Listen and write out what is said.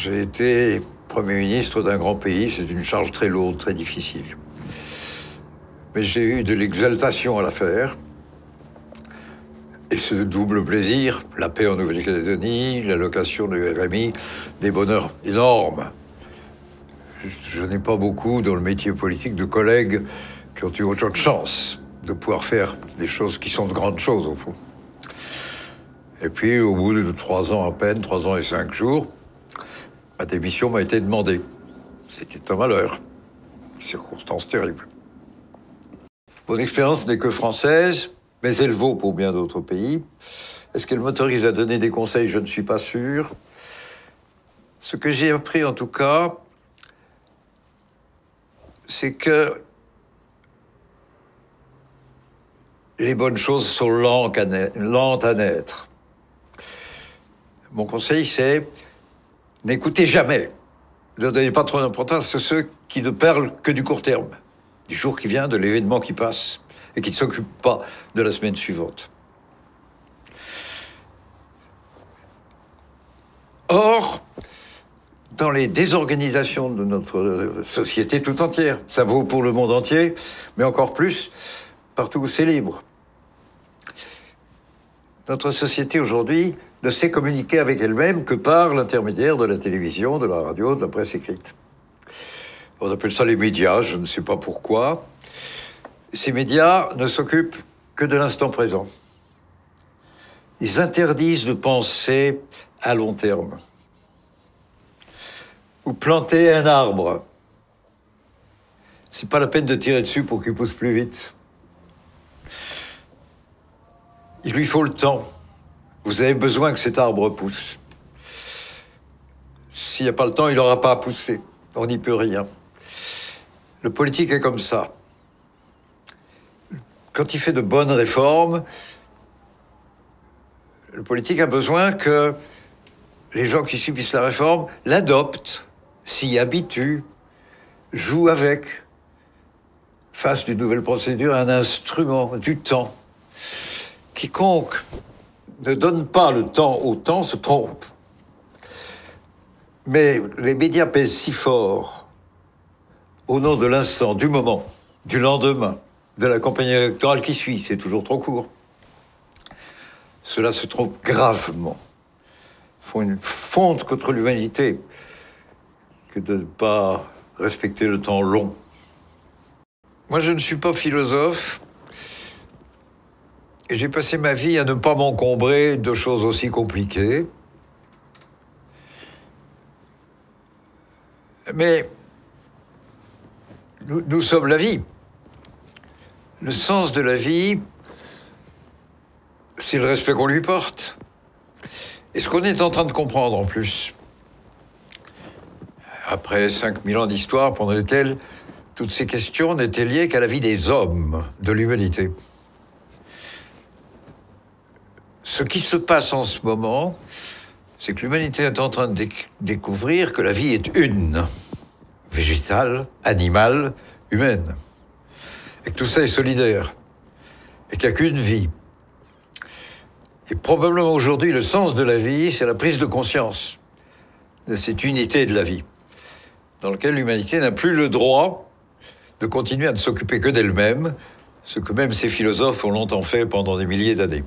J'ai été Premier ministre d'un grand pays, c'est une charge très lourde, très difficile. Mais j'ai eu de l'exaltation à la faire. Et ce double plaisir, la paix en Nouvelle-Calédonie, l'allocation du RMI, des bonheurs énormes. Je n'ai pas beaucoup dans le métier politique de collègues qui ont eu autant de chance de pouvoir faire des choses qui sont de grandes choses au fond. Et puis au bout de 3 ans à peine, 3 ans et 5 jours, ma démission m'a été demandée. C'était un malheur, une circonstance terrible. Mon expérience n'est que française, mais elle vaut pour bien d'autres pays. Est-ce qu'elle m'autorise à donner des conseils? Je ne suis pas sûr. Ce que j'ai appris en tout cas, c'est que les bonnes choses sont lentes à naître. Mon conseil, c'est n'écoutez jamais. Ne donnez pas trop d'importance à ceux qui ne parlent que du court terme, du jour qui vient, de l'événement qui passe, et qui ne s'occupent pas de la semaine suivante. Or, dans les désorganisations de notre société tout entière, ça vaut pour le monde entier, mais encore plus partout où c'est libre. Notre société aujourd'hui ne sait communiquer avec elle-même que par l'intermédiaire de la télévision, de la radio, de la presse écrite. On appelle ça les médias, je ne sais pas pourquoi. Ces médias ne s'occupent que de l'instant présent. Ils interdisent de penser à long terme. Ou planter un arbre. C'est pas la peine de tirer dessus pour qu'il pousse plus vite. Il lui faut le temps. Vous avez besoin que cet arbre pousse. S'il n'y a pas le temps, il n'aura pas à pousser. On n'y peut rien. Le politique est comme ça. Quand il fait de bonnes réformes, le politique a besoin que les gens qui subissent la réforme l'adoptent, s'y habituent, jouent avec, fassent d'une nouvelle procédure un instrument du temps. Quiconque ne donne pas le temps au temps se trompe. Mais les médias pèsent si fort au nom de l'instant, du moment, du lendemain, de la campagne électorale qui suit, c'est toujours trop court. Cela se trompe gravement. Ils font une fonte contre l'humanité que de ne pas respecter le temps long. Moi, je ne suis pas philosophe. Et j'ai passé ma vie à ne pas m'encombrer de choses aussi compliquées. Mais nous sommes la vie. Le sens de la vie, c'est le respect qu'on lui porte. Et ce qu'on est en train de comprendre en plus, après 5000 ans d'histoire pendant lesquels toutes ces questions n'étaient liées qu'à la vie des hommes, de l'humanité. Ce qui se passe en ce moment, c'est que l'humanité est en train de découvrir que la vie est une, végétale, animale, humaine. Et que tout ça est solidaire. Et qu'il n'y a qu'une vie. Et probablement aujourd'hui, le sens de la vie, c'est la prise de conscience de cette unité de la vie, dans laquelle l'humanité n'a plus le droit de continuer à ne s'occuper que d'elle-même, ce que même ces philosophes ont longtemps fait pendant des milliers d'années.